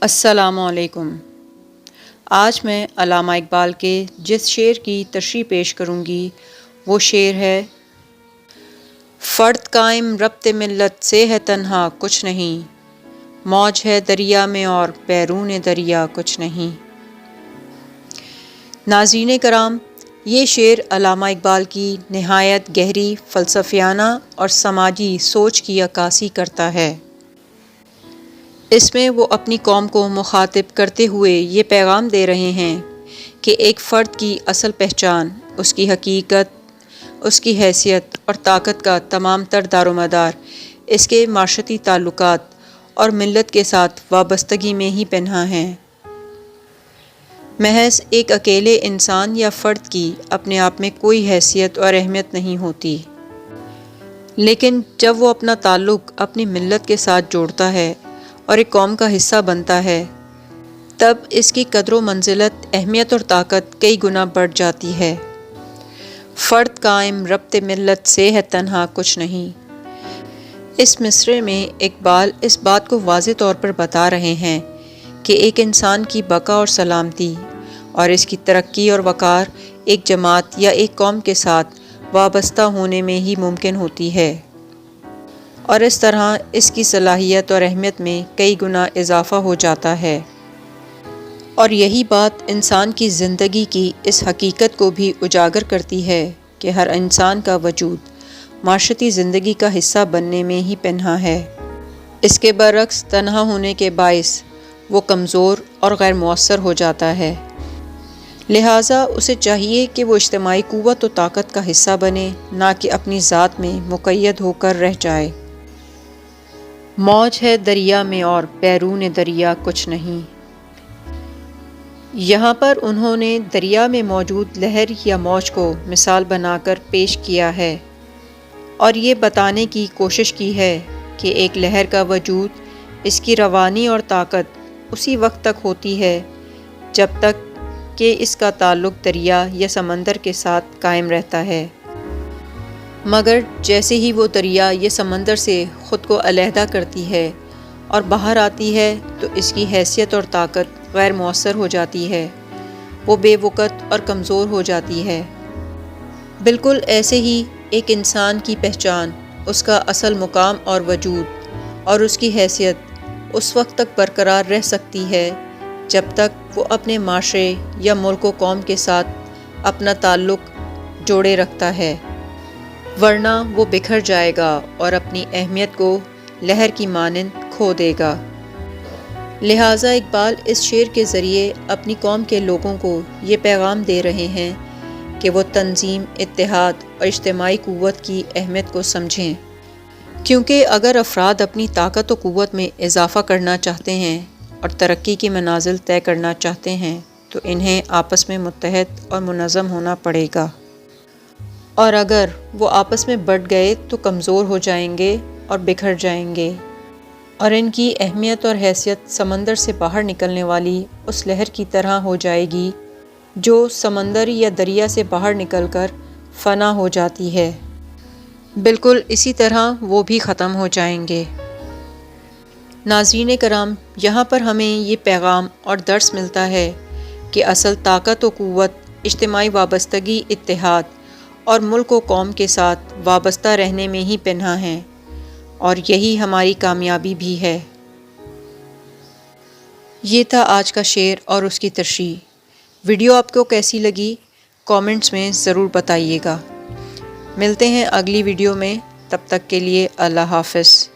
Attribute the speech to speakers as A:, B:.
A: السلام علیکم۔ آج میں علامہ اقبال کے جس شعر کی تشریح پیش کروں گی وہ شعر ہے: فرد قائم ربط ملت سے ہے تنہا کچھ نہیں، موج ہے دریا میں اور بیرون دریا کچھ نہیں۔ ناظرین کرام، یہ شعر علامہ اقبال کی نہایت گہری فلسفیانہ اور سماجی سوچ کی عکاسی کرتا ہے۔ اس میں وہ اپنی قوم کو مخاطب کرتے ہوئے یہ پیغام دے رہے ہیں کہ ایک فرد کی اصل پہچان، اس کی حقیقت، اس کی حیثیت اور طاقت کا تمام تر دار و مدار اس کے معاشرتی تعلقات اور ملت کے ساتھ وابستگی میں ہی پنہاں ہے۔ محض ایک اکیلے انسان یا فرد کی اپنے آپ میں کوئی حیثیت اور اہمیت نہیں ہوتی، لیکن جب وہ اپنا تعلق اپنی ملت کے ساتھ جوڑتا ہے اور ایک قوم کا حصہ بنتا ہے، تب اس کی قدر و منزلت، اہمیت اور طاقت کئی گنا بڑھ جاتی ہے۔ فرد قائم ربط ملت سے ہے تنہا کچھ نہیں۔ اس مصرعے میں اقبال اس بات کو واضح طور پر بتا رہے ہیں کہ ایک انسان کی بقا اور سلامتی اور اس کی ترقی اور وقار ایک جماعت یا ایک قوم کے ساتھ وابستہ ہونے میں ہی ممکن ہوتی ہے، اور اس طرح اس کی صلاحیت اور اہمیت میں کئی گنا اضافہ ہو جاتا ہے۔ اور یہی بات انسان کی زندگی کی اس حقیقت کو بھی اجاگر کرتی ہے کہ ہر انسان کا وجود معاشرتی زندگی کا حصہ بننے میں ہی پنہاں ہے۔ اس کے برعکس تنہا ہونے کے باعث وہ کمزور اور غیر مؤثر ہو جاتا ہے، لہٰذا اسے چاہیے کہ وہ اجتماعی قوت و طاقت کا حصہ بنے، نہ کہ اپنی ذات میں مقید ہو کر رہ جائے۔ موج ہے دریا میں اور بیرون دریا کچھ نہیں۔ یہاں پر انہوں نے دریا میں موجود لہر یا موج کو مثال بنا کر پیش کیا ہے اور یہ بتانے کی کوشش کی ہے کہ ایک لہر کا وجود، اس کی روانی اور طاقت اسی وقت تک ہوتی ہے جب تک کہ اس کا تعلق دریا یا سمندر کے ساتھ قائم رہتا ہے، مگر جیسے ہی وہ دریا یا سمندر سے خود کو علیحدہ کرتی ہے اور باہر آتی ہے تو اس کی حیثیت اور طاقت غیر مؤثر ہو جاتی ہے، وہ بے وقت اور کمزور ہو جاتی ہے۔ بالکل ایسے ہی ایک انسان کی پہچان، اس کا اصل مقام اور وجود اور اس کی حیثیت اس وقت تک برقرار رہ سکتی ہے جب تک وہ اپنے معاشرے یا ملک و قوم کے ساتھ اپنا تعلق جوڑے رکھتا ہے، ورنہ وہ بکھر جائے گا اور اپنی اہمیت کو لہر کی مانند کھو دے گا۔ لہٰذا اقبال اس شعر کے ذریعے اپنی قوم کے لوگوں کو یہ پیغام دے رہے ہیں کہ وہ تنظیم، اتحاد اور اجتماعی قوت کی اہمیت کو سمجھیں، کیونکہ اگر افراد اپنی طاقت و قوت میں اضافہ کرنا چاہتے ہیں اور ترقی کی منازل طے کرنا چاہتے ہیں تو انہیں آپس میں متحد اور منظم ہونا پڑے گا، اور اگر وہ آپس میں بٹ گئے تو کمزور ہو جائیں گے اور بکھر جائیں گے، اور ان کی اہمیت اور حیثیت سمندر سے باہر نکلنے والی اس لہر کی طرح ہو جائے گی جو سمندر یا دریا سے باہر نکل کر فنا ہو جاتی ہے۔ بالکل اسی طرح وہ بھی ختم ہو جائیں گے۔ ناظرین کرام، یہاں پر ہمیں یہ پیغام اور درس ملتا ہے کہ اصل طاقت و قوت اجتماعی وابستگی، اتحاد اور ملک و قوم کے ساتھ وابستہ رہنے میں ہی پنہاں ہیں، اور یہی ہماری کامیابی بھی ہے۔ یہ تھا آج کا شعر اور اس کی تشریح۔ ویڈیو آپ کو کیسی لگی کامنٹس میں ضرور بتائیے گا۔ ملتے ہیں اگلی ویڈیو میں، تب تک کے لیے اللہ حافظ۔